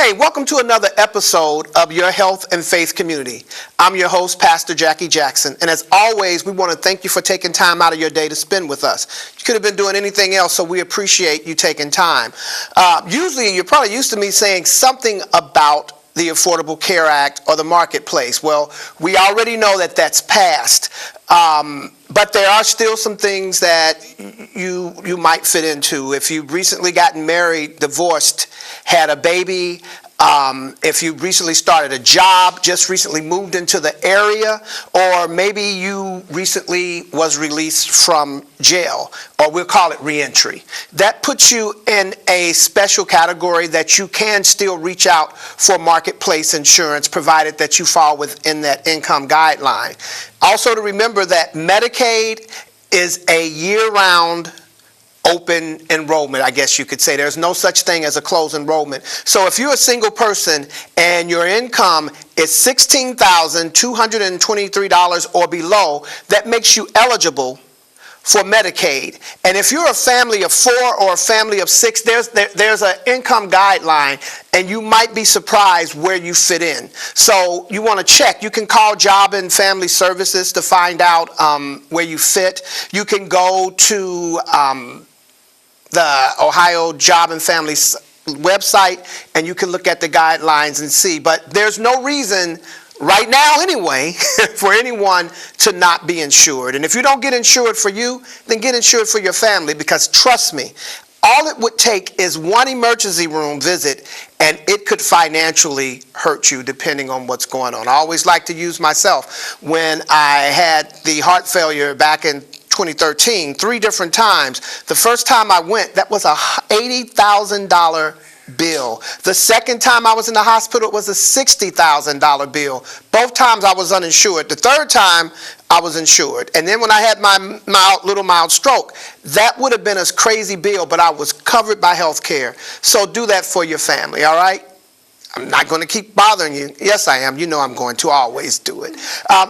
Hey, welcome to another episode of Your Health and Faith Community. I'm your host, Pastor Jackie Jackson, and as always, we want to thank you for taking time out of your day to spend with us. You could have been doing anything else, so we appreciate you taking time. Usually, you're probably used to me saying something about the Affordable Care Act or the marketplace. Well, we already know that that's passed, but there are still some things that you might fit into. If you've recently gotten married, divorced, had a baby, if you recently started a job, just recently moved into the area, or maybe you recently was released from jail, or we'll call it reentry. That puts you in a special category that you can still reach out for marketplace insurance, provided that you fall within that income guideline. Also to remember that Medicaid is a year-round open enrollment, I guess you could say. There's no such thing as a closed enrollment. So if you're a single person and your income is $16,223 or below, that makes you eligible for Medicaid. And if you're a family of 4 or a family of 6, there's an income guideline, and you might be surprised where you fit in. So you want to check. You can call Job and Family Services to find out where you fit. You can go to the Ohio Job and Family website, and you can look at the guidelines and see. But there's no reason right now anyway for anyone to not be insured. And if you don't get insured for you, then get insured for your family, because trust me, all it would take is one emergency room visit, and it could financially hurt you depending on what's going on. I always like to use myself. When I had the heart failure back in 2013, 3 different times. The first time I went, that was a $80,000 bill. The second time I was in the hospital, it was a $60,000 bill. Both times I was uninsured. The third time I was insured. And then when I had my mild stroke, that would have been a crazy bill, but I was covered by health care. So do that for your family, all right? I'm not going to keep bothering you. Yes, I am. You know I'm going to always do it.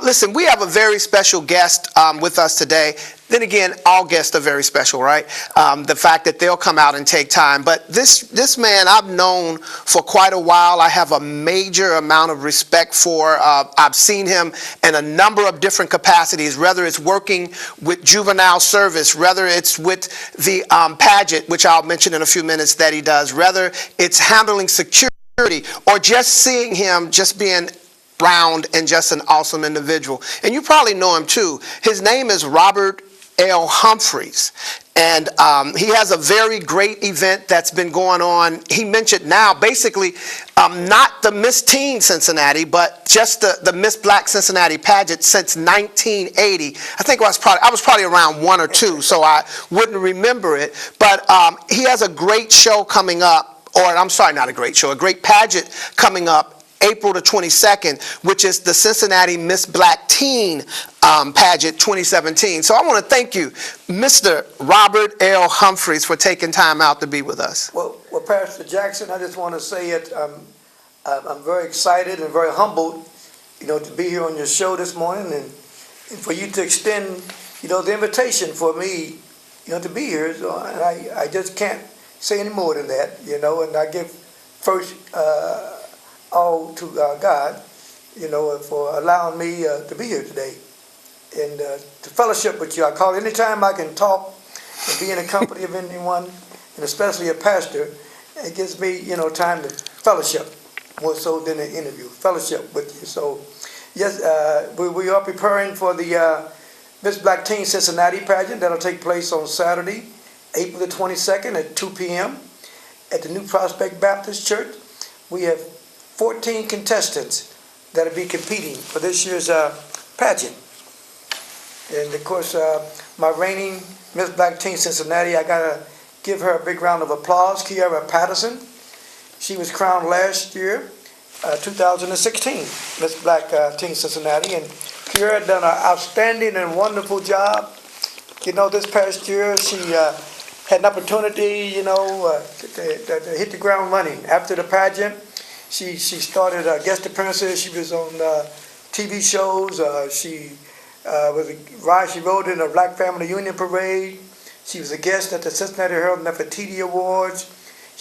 Listen, we have a very special guest with us today. Then again, all guests are very special, right? The fact that they'll come out and take time. But this man I've known for quite a while. I have a major amount of respect for. I've seen him in a number of different capacities, whether it's working with juvenile service, whether it's with the pageant, which I'll mention in a few minutes that he does, whether it's handling security, or just seeing him just being round and just an awesome individual. And you probably know him too. His name is Robert L. Humphries. And he has a very great event that's been going on. He mentioned now, basically, not the Miss Teen Cincinnati, but just the Miss Black Cincinnati pageant since 1980. I think I was probably around 1 or 2, so I wouldn't remember it. But he has a great show coming up. Or I'm sorry, not a great show, a great pageant coming up April the 22nd, which is the Cincinnati Miss Black Teen Pageant 2017. So I want to thank you, Mr. Robert L. Humphries, for taking time out to be with us. Well, Pastor Jackson, I just want to say it. I'm very excited and very humbled, to be here on your show this morning, and for you to extend, the invitation for me, to be here. So, and I just can't say any more than that, and I give first all to God, for allowing me to be here today and to fellowship with you. I call anytime I can talk and be in the company of anyone, and especially a pastor, it gives me, time to fellowship more so than an interview, fellowship with you. So, yes, we are preparing for the Miss Black Teen Cincinnati pageant that'll take place on Saturday, April the 22nd at 2 p.m. at the New Prospect Baptist Church. We have 14 contestants that will be competing for this year's pageant. And of course, my reigning Miss Black Teen Cincinnati, I got to give her a big round of applause, Kiara Patterson. She was crowned last year, 2016, Miss Black Teen Cincinnati. And Kiara done an outstanding and wonderful job. This past year, she had an opportunity, to hit the ground running. After the pageant, she started guest appearances. She was on TV shows. She rode in the Black Family Union Parade. She was a guest at the Cincinnati Herald Nefertiti Awards.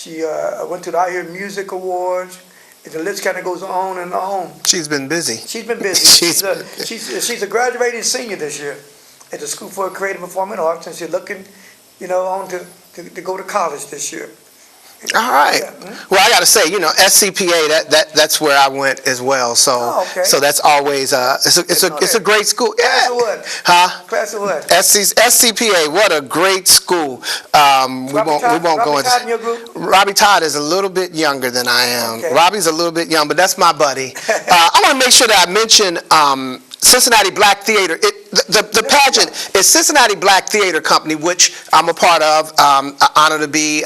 She went to the I Hear Music Awards. And the list kind of goes on and on. She's been busy. She's been busy. She's a graduating senior this year at the School for Creative Performing Arts, and she's looking, on to go to college this year. All right. Yeah. Well, I got to say, SCPA, that's where I went as well. So, okay. so that's always it's a great school. Class of what? Huh? Class of what? SCPA. What a great school. We won't go into. Todd in your group? Robbie Todd is a little bit younger than I am. Okay. Robbie's a little bit young, but that's my buddy. I want to make sure that I mention Cincinnati Black Theater. The pageant is Cincinnati Black Theater Company, which I'm a part of. Honor to be.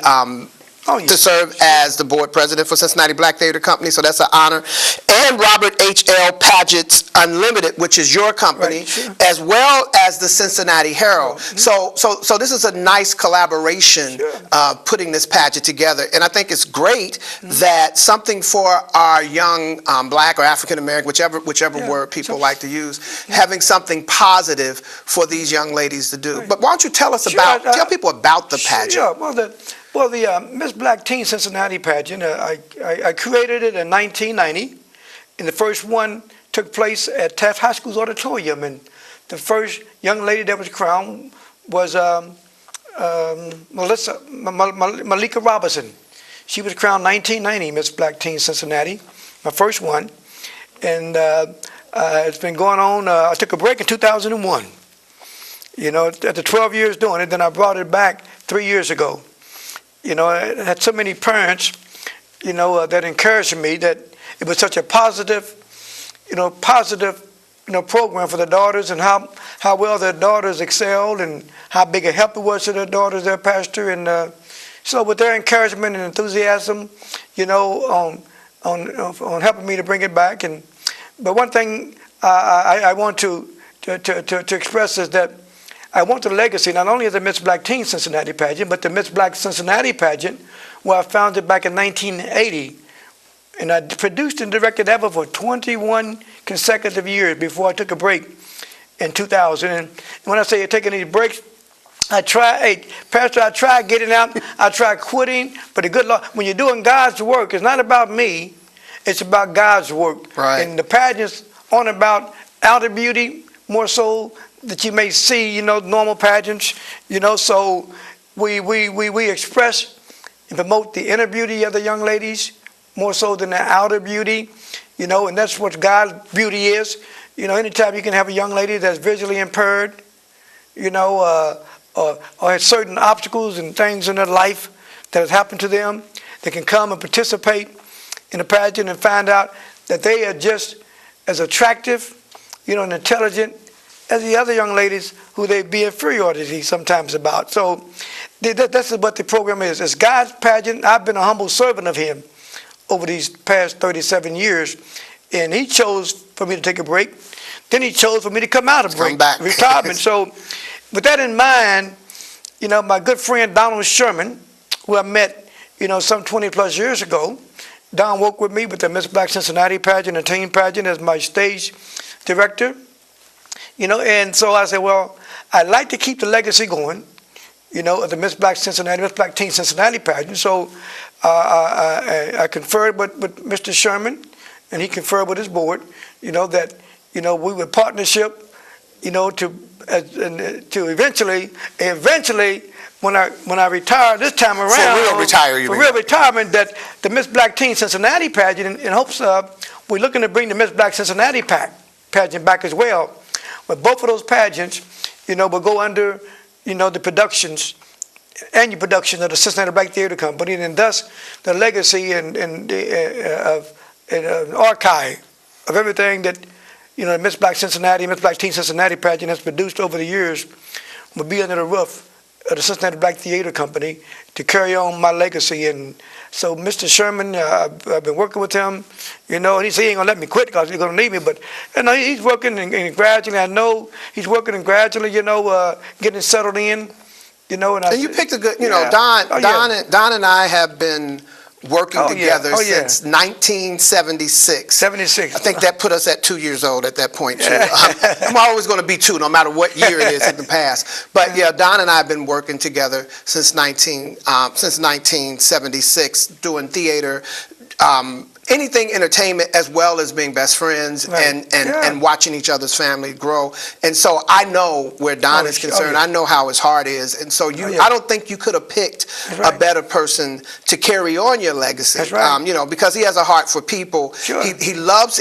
To serve as the board president for Cincinnati Black Theater Company, so that's an honor. And Robert H.L. Paget's Unlimited, which is your company, right, sure. as well as the Cincinnati Herald. Mm-hmm. So this is a nice collaboration, sure. Putting this pageant together. And I think it's great that something for our young Black or African American, whichever word people like to use, having something positive for these young ladies to do. Right. But why don't you tell us tell people about the pageant? Sure. Well, the Miss Black Teen Cincinnati pageant, I created it in 1990, and the first one took place at Taft High School's auditorium, and the first young lady that was crowned was Malika Robinson. She was crowned 1990 Miss Black Teen Cincinnati, my first one, and it's been going on. I took a break in 2001, after 12 years doing it, then I brought it back 3 years ago. I had so many parents, that encouraged me that it was such a positive program for the daughters, and how well their daughters excelled, and how big a help it was to their daughters, their pastor, and so with their encouragement and enthusiasm, on helping me to bring it back. But one thing I want to express is that I want the legacy not only of the Miss Black Teen Cincinnati pageant, but the Miss Black Cincinnati pageant, where I founded back in 1980. And I produced and directed ever for 21 consecutive years before I took a break in 2000. And when I say taking these breaks, Pastor, I tried getting out, I tried quitting, but the good Lord, when you're doing God's work, it's not about me, it's about God's work. Right. And the pageants aren't about outer beauty, more so that you may see, normal pageants, so we express and promote the inner beauty of the young ladies more so than the outer beauty, and that's what God's beauty is. Anytime you can have a young lady that's visually impaired, or has certain obstacles and things in their life that has happened to them, they can come and participate in a pageant and find out that they are just as attractive, and intelligent as the other young ladies who they be inferiority sometimes about. So that's what the program is. It's God's pageant. I've been a humble servant of Him over these past 37 years, and He chose for me to take a break. Then He chose for me to come out of break, retirement. So with that in mind, my good friend Donald Sherman, who I met, some 20 plus years ago, Don worked with me with the Miss Black Cincinnati pageant and teen pageant as my stage director. And so I said, well, I'd like to keep the legacy going, of the Miss Black Teen Cincinnati pageant. So I conferred with Mr. Sherman, and he conferred with his board, that, we would partnership, to eventually, when I retire this time around, for real retirement, that the Miss Black Teen Cincinnati pageant, in hopes of, we're looking to bring the Miss Black Cincinnati pageant back as well. But both of those pageants, will go under, the productions, annual production of the Cincinnati Black Theater Company, and thus the legacy and archive of everything that, Miss Black Teen Cincinnati pageant has produced over the years will be under the roof of the Cincinnati Black Theater Company to carry on my legacy. And so Mr. Sherman, I've been working with him, and he said he ain't gonna let me quit because he's gonna need me, but he's working and gradually, I know he's working and gradually, getting settled in, and you picked a good, Don and I have been working together yeah. since 1976. 76. I think that put us at 2 years old at that point, too. I'm always going to be 2, no matter what year it is in the past. But yeah, Don and I have been working together since 1976, doing theater, anything entertainment, as well as being best friends and watching each other's family grow. And so I know where Don is concerned. I know how his heart is. And so I don't think you could have picked a better person to carry on your legacy. That's right. Because he has a heart for people. Sure. He loves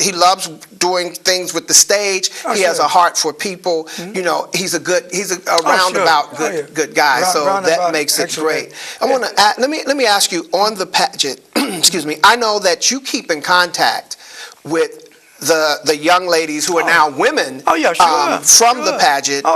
doing things with the stage. He has a heart for people. He's a roundabout good guy. So that makes it great. I want to let me ask you on the pageant. Excuse me. I know that you keep in contact with the young ladies who are now women from the pageant.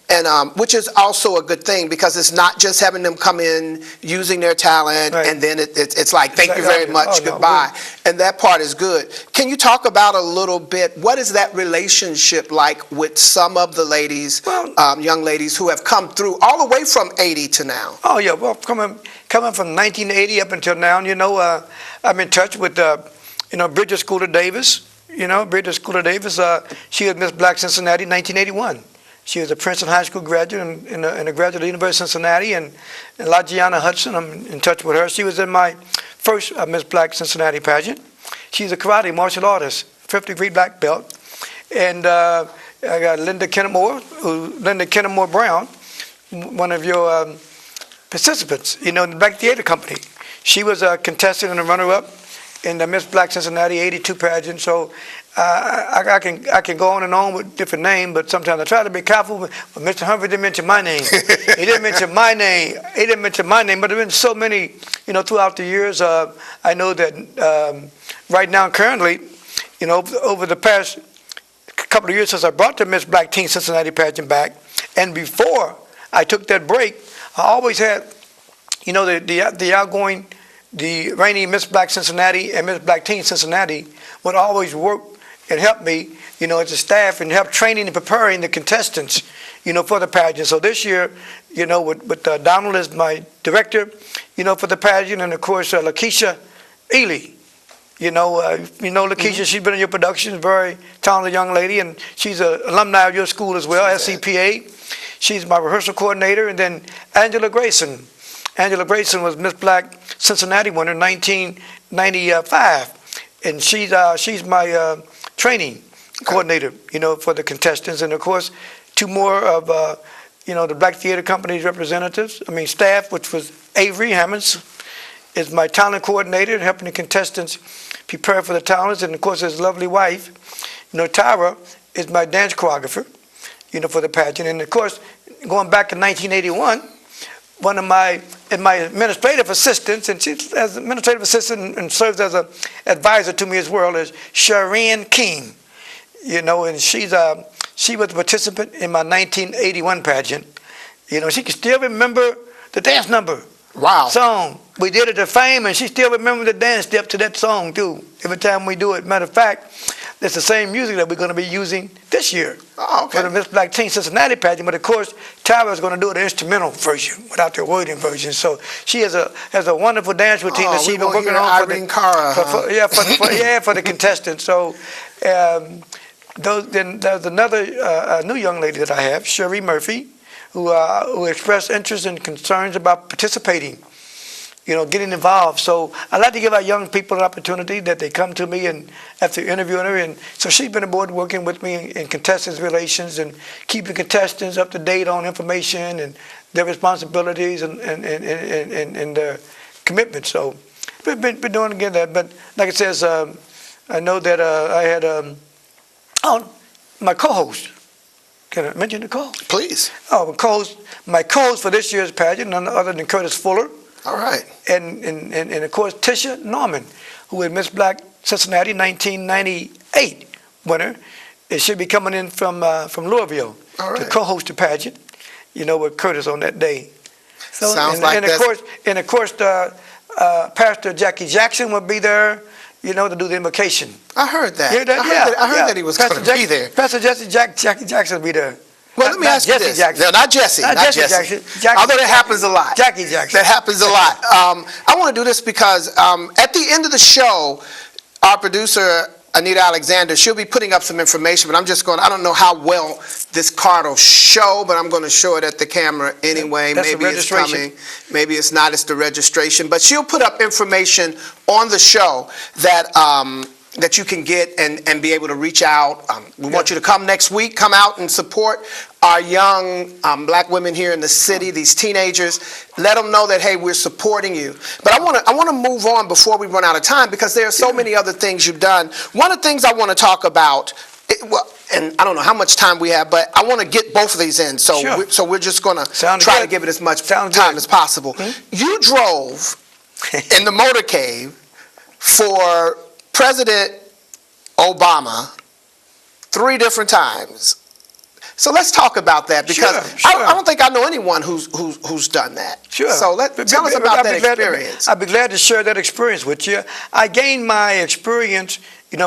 And which is also a good thing, because it's not just having them come in using their talent and then it's like, thank you very much, goodbye. And that part is good. Can you talk about a little bit, what is that relationship like with some of the ladies, young ladies who have come through all the way from 80 to now? Oh, yeah. Well, coming from 1980 up until now, I'm in touch with, Bridget Schooler Davis. Bridget Schooler Davis, she was Miss Black Cincinnati in 1981. She was a Princeton High School graduate and a graduate of the University of Cincinnati. And LaGianna Hudson, I'm in touch with her. She was in my first Miss Black Cincinnati pageant. She's a karate martial artist, 5th-degree black belt. And I got Linda Kennemore Brown, one of your participants, in the Black Theater Company. She was a contestant and a runner-up in the Miss Black Cincinnati 82 pageant. So I can go on and on with different names, but sometimes I try to be careful. But Mr. Humphries didn't mention my name. He didn't mention my name. But there have been so many, throughout the years. I know that right now, currently, over the past couple of years since I brought the Miss Black Teen Cincinnati pageant back, and before I took that break, I always had, the outgoing, the reigning Miss Black Cincinnati and Miss Black Teen Cincinnati would always work and help me, as a staff, and help training and preparing the contestants, for the pageant. So this year, with Donald as my director, for the pageant, and of course Lakeisha Ely. Lakeisha, she's been in your production, very talented young lady, and she's an alumni of your school as well, SCPA. She's my rehearsal coordinator. And then Angela Grayson. Angela Grayson was Miss Black Cincinnati winner in 1995. And she's my training coordinator, for the contestants. And of course, 2 more of, the Black Theater Company's representatives, staff, which was Avery Hammonds, is my talent coordinator, helping the contestants prepare for the talents. And of course, his lovely wife, Tyra, is my dance choreographer, for the pageant. And of course, going back in 1981, one of my administrative assistants, and she's as administrative assistant and serves as an advisor to me as well, is Sharon King. And she was a participant in my 1981 pageant. She can still remember the dance number. Wow. Song. We did it to Fame, and she still remembers the dance step to that song too. Every time we do it. Matter of fact, it's the same music that we're going to be using this year for the Miss Black Teen Cincinnati pageant. But of course, Tyra is going to do the instrumental version without the wording version. So she has a wonderful dance routine that she's been working on for the contestants. So then there's another new young lady that I have, Cherie Murphy, who expressed interest and concerns about participating, getting involved. So I like to give our young people an opportunity that they come to me and after interviewing her. And so she's been aboard working with me in contestants relations and keeping contestants up to date on information and their responsibilities and their commitment. So we've been doing again that. But like it says, I know that I had my co-host. Can I mention the co-host? Please. My co-host for this year's pageant, none other than Curtis Fuller. All right. And of course, Tisha Norman, who is Miss Black Cincinnati 1998 winner. It should be coming in from Louisville to co-host the pageant, with Curtis on that day. So, Sounds like that. Of course, Pastor Jackie Jackson will be there, to do the invocation. I heard that. I heard that he was going to be there. Pastor Jackie Jackson will be there. Well, let me ask you Jesse this. Jackson. No, not Jesse. Not Not Jesse Jesse. Jackson. Although that happens a lot. Jackie Jackson. That happens a lot. I want to do this because at the end of the show, our producer, Anita Alexander, she'll be putting up some information, but I don't know how well this card will show, but I'm going to show it at the camera anyway. That's maybe the it's registration. coming, maybe it's not, it's the registration. But she'll put up information on the show that you can get and be able to reach out. We want you to come next week, come out and support our young black women here in the city, these teenagers. Let them know that, hey, we're supporting you. But I want to move on before we run out of time because there are so many other things you've done. One of the things I want to talk about, and I don't know how much time we have, but I want to get both of these in. So, Sure. we're just going to try to give it as much time as possible. You drove in the motorcade for President Obama 3 different times. So let's talk about that because Sure. I don't think I know anyone who's done that. Sure. So tell us about that experience. I'd be glad to share that experience with you. I gained my experience,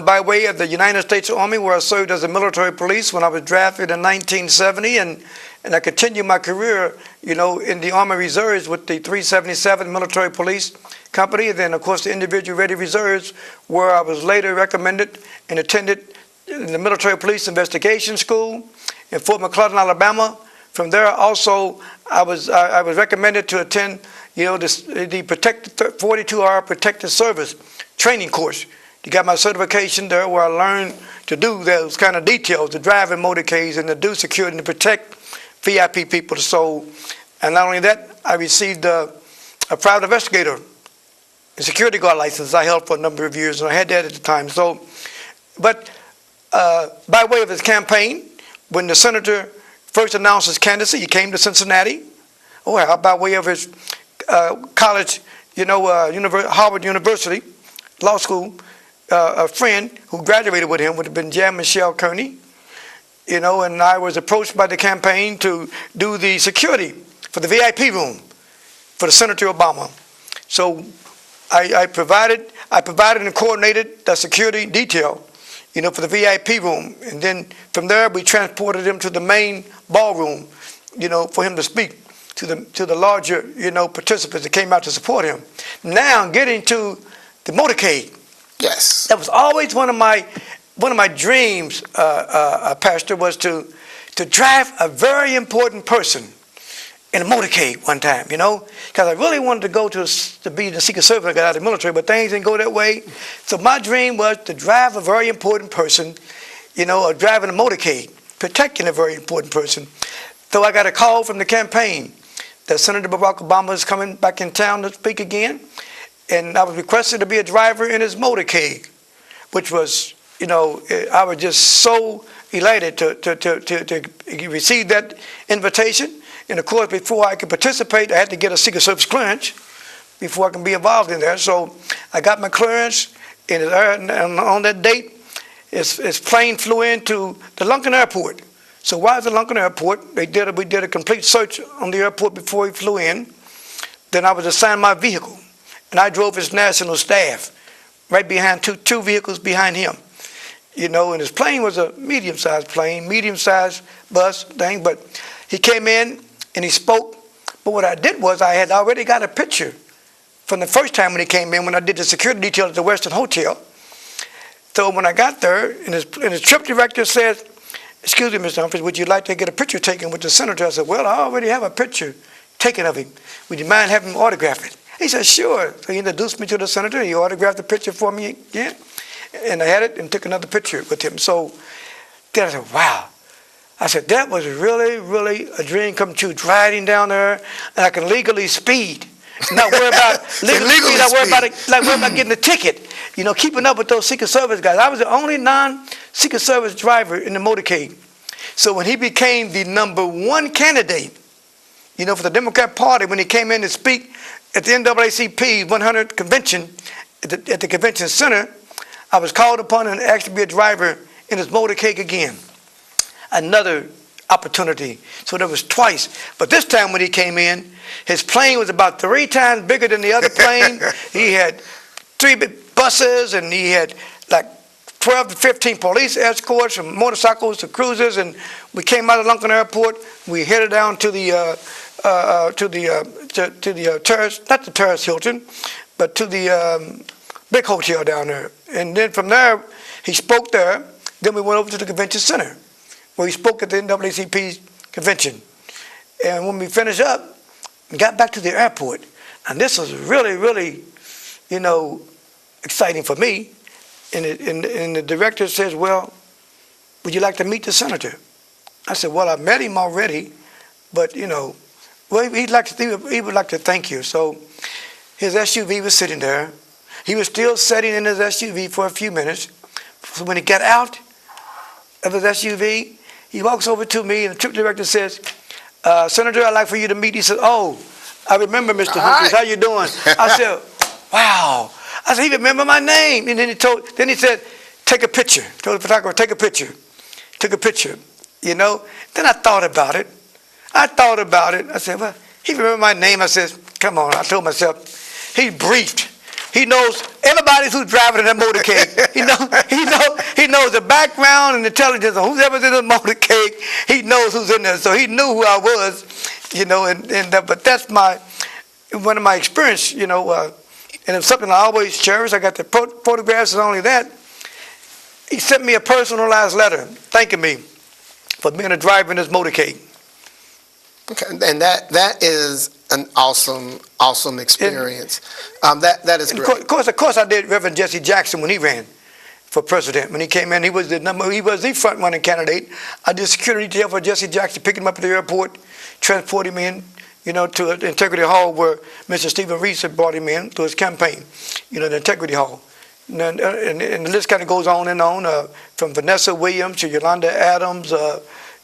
by way of the United States Army, where I served as a military police when I was drafted in 1970, and I continued my career, in the Army Reserves with the 377 Military Police Company, and then, of course, the Individual Ready Reserves, where I was later recommended and attended the Military Police Investigation School in Fort McClellan, Alabama. From there, also, I was recommended to attend, the 42-hour protective service training course. You got my certification there, where I learned to do those kind of details, to drive in motorcades and to do security and to protect VIP people. So, and not only that, I received a private investigator, a security guard license I held for a number of years, and I had that at the time. So, but by way of his campaign, when the senator first announced his candidacy, he came to Cincinnati. By way of his college, Harvard University Law School, a friend who graduated with him would have been Jan Michelle Kearney, and I was approached by the campaign to do the security for the VIP room for the Senator Obama. So I provided and coordinated the security detail, for the VIP room. And then from there, we transported him to the main ballroom, for him to speak to the larger, participants that came out to support him. Now, getting to the motorcade. Yes. That was always one of my dreams, Pastor, was to drive a very important person in a motorcade one time, because I really wanted to go to be in the Secret Service. I got out of the military, but things didn't go that way. So my dream was to drive a very important person, or driving a motorcade, protecting a very important person. So I got a call from the campaign that Senator Barack Obama is coming back in town to speak again, and I was requested to be a driver in his motorcade, which was, I was just so elated to receive that invitation. And of course, before I could participate, I had to get a Secret Service clearance before I can be involved in there. So I got my clearance, and on that date, his plane flew into the Lunken Airport. So while at the Lunken Airport, we did a complete search on the airport before he flew in. Then I was assigned my vehicle, and I drove his national staff right behind two vehicles behind him. And his plane was a medium-sized plane, medium-sized bus thing, but he came in and he spoke. But what I did was I had already got a picture from the first time when he came in, when I did the security detail at the Westin Hotel. So when I got there, and his trip director said, "Excuse me, Mr. Humphries, would you like to get a picture taken with the senator?" I said, "Well, I already have a picture taken of him. Would you mind having him autograph it?" He said, "Sure." So he introduced me to the senator. He autographed the picture for me again. And I had it and took another picture with him. So then I said, wow. I said, that was really, really a dream come true, driving down there, and I can legally speed. Not worry about legal speed, not worry about getting a ticket. Keeping up with those Secret Service guys. I was the only non-Secret Service driver in the motorcade. So when he became the #1 candidate, for the Democrat Party, when he came in to speak at the NAACP 100 convention at the convention center, I was called upon and asked to be a driver in his motorcade again. Another opportunity. So there was twice. But this time when he came in, his plane was about 3 times bigger than the other plane. He had 3 buses, and he had like 12 to 15 police escorts, from motorcycles to cruisers, and we came out of Lincoln Airport. We headed down to the terrace, not the Terrace Hilton, but to the big hotel down there. And then from there, he spoke there. Then we went over to the convention center, where he spoke at the NAACP convention. And when we finished up, we got back to the airport. And this was really, really, exciting for me. And the director says, well, would you like to meet the senator? I said, well, I met him already, but, well, he would like to thank you. So his SUV was sitting there. He was still sitting in his SUV for a few minutes. So when he got out of his SUV, he walks over to me, and the trip director says, Senator, I'd like for you to meet. He said, oh, I remember Mr. Humphries. How you doing? I said, wow. I said, he remember my name. And then he said, take a picture. Told the photographer, take a picture. Took a picture, Then I thought about it. I said, well, he remember my name. I said, come on. I told myself, he briefed. He knows everybody who's driving in that motorcade. He knows the background and intelligence of whoever's in the motorcade. He knows who's in there. So he knew who I was, but that's one of my experience, and it's something I always cherish. I got the photographs, and only that. He sent me a personalized letter thanking me for being a driver in this motorcade. Okay, and that is an awesome experience. That is great. Of course, I did Reverend Jesse Jackson when he ran for president. When he came in, he was the front running candidate. I did security detail for Jesse Jackson, picking him up at the airport, transporting him in, to the Integrity Hall where Mr. Stephen Reese had brought him in to his campaign, the Integrity Hall. And the list kind of goes on and on, from Vanessa Williams to Yolanda Adams,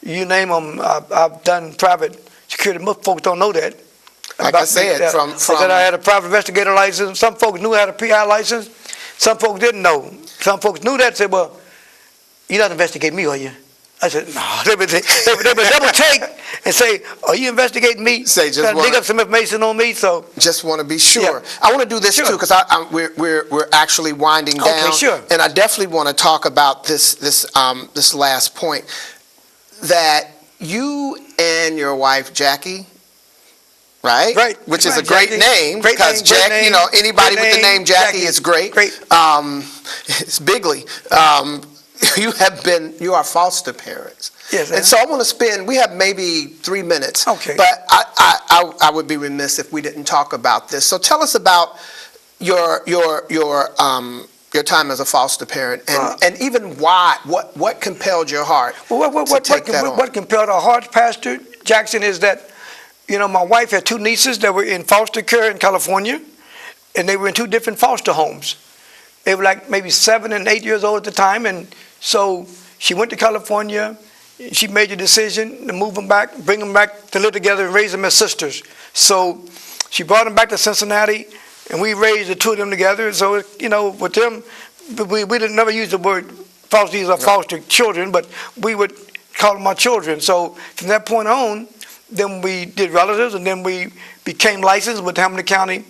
you name them. I've done private security. Most folks don't know that. Like I said, that I had a private investigator license. Some folks knew I had a PI license. Some folks didn't know. Some folks knew that, said, well, you're not investigating me, are you? I said, no. They would double check and say, are you investigating me? Dig up some information on me. So just want to be sure. Yeah. I want to do this too, because we're actually winding down. Okay, sure. And I definitely want to talk about this last point, that you and your wife Jackie, right? Which is a great name, because Jackie, anybody with the name Jackie is great. It's bigly. You are foster parents. Yes. And so I want to we have maybe 3 minutes. Okay. But I would be remiss if we didn't talk about this. So tell us about your time as a foster parent, and even what compelled your heart to take that on? What compelled our hearts, Pastor Jackson, is that, my wife had two nieces that were in foster care in California, and they were in two different foster homes. They were like maybe 7 and 8 years old at the time, and so she went to California. She made the decision to move them back, bring them back to live together and raise them as sisters. So she brought them back to Cincinnati, and we raised the two of them together. So, with them, we didn't never use the word foster. These are foster children, but we would call them our children. So from that point on, then we did relatives, and then we became licensed with Hamilton County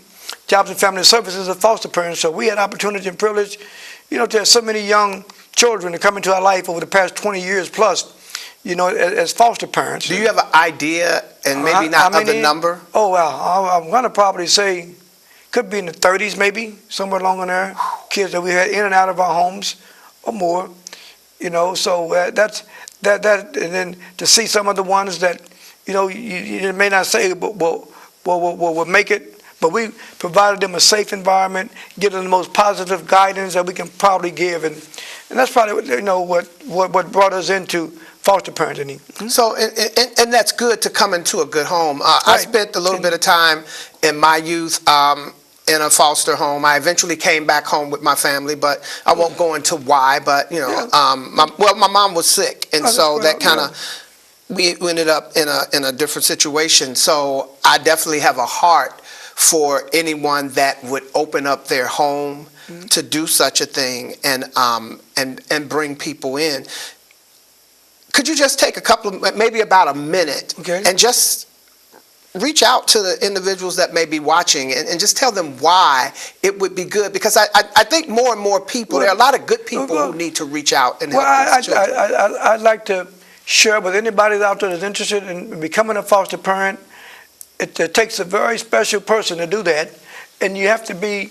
Jobs and Family Services as foster parents. So we had opportunity and privilege, to have so many young children to come into our life over the past 20 years plus, as foster parents. Do you have an idea, and maybe not of the number? Oh, well, I'm going to probably say, could be in the 30s maybe, somewhere along in there, kids that we had in and out of our homes or more, so that's that, and then to see some of the ones that, you may not say, but will make it. But we provided them a safe environment, give them the most positive guidance that we can probably give, and that's probably what brought us into foster parenting. So and that's good to come into a good home. I spent a little bit of time in my youth in a foster home. I eventually came back home with my family, but I won't go into why. But my mom was sick, and so that kind of. We ended up in a different situation. So I definitely have a heart for anyone that would open up their home to do such a thing and bring people in. Could you just take maybe about a minute, and just reach out to the individuals that may be watching and just tell them why it would be good, because I think more and more people, there are a lot of good people who need to reach out and help these children. I'd like to share with anybody out there that's interested in becoming a foster parent. It takes a very special person to do that, and you have to be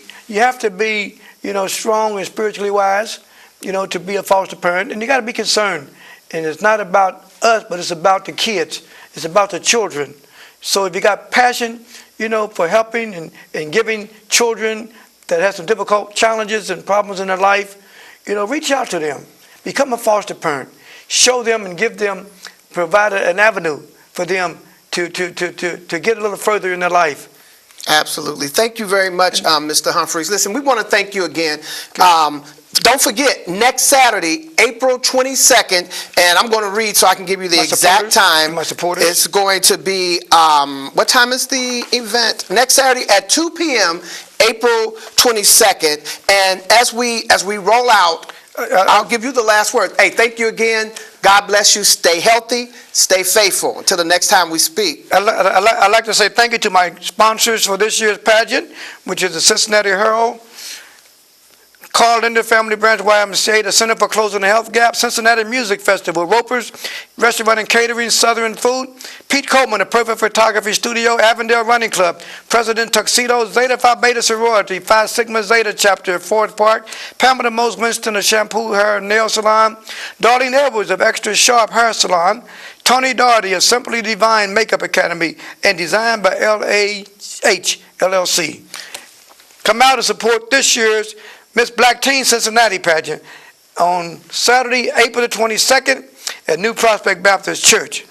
strong and spiritually wise, to be a foster parent, and you got to be concerned. And it's not about us, but it's about the kids. It's about the children. So if you got passion, for helping and giving children that have some difficult challenges and problems in their life, reach out to them. Become a foster parent. Show them and provide an avenue for them to get a little further in their life. Absolutely. Thank you very much, Mr. Humphries. Listen, we want to thank you again. Don't forget, next Saturday, April 22nd, and I'm going to read so I can give you the exact time. My supporters. It's going to be, what time is the event? Next Saturday at 2 p.m., April 22nd. And as we roll out, I'll give you the last word. Hey, thank you again. God bless you. Stay healthy. Stay faithful. Until the next time we speak. I'd like to say thank you to my sponsors for this year's pageant, which is the Cincinnati Herald, Carl Linder Family Branch YMCA, the Center for Closing the Health Gap, Cincinnati Music Festival, Ropers Restaurant and Catering, Southern Food, Pete Coleman, the Perfect Photography Studio, Avondale Running Club, President Tuxedo, Zeta Phi Beta Sorority, Phi Sigma Zeta Chapter, Ford Park, Pamela Mose Winston of Shampoo Hair and Nail Salon, Darlene Edwards of Extra Sharp Hair Salon, Tony Doherty of Simply Divine Makeup Academy, and designed by LAH LLC. Come out and support this year's Miss Black Teen Cincinnati pageant on Saturday, April the 22nd at New Prospect Baptist Church.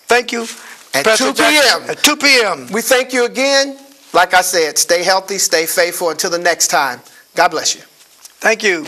Thank you. At 2 p.m. At 2 p.m. We thank you again. Like I said, stay healthy, stay faithful. Until the next time, God bless you. Thank you.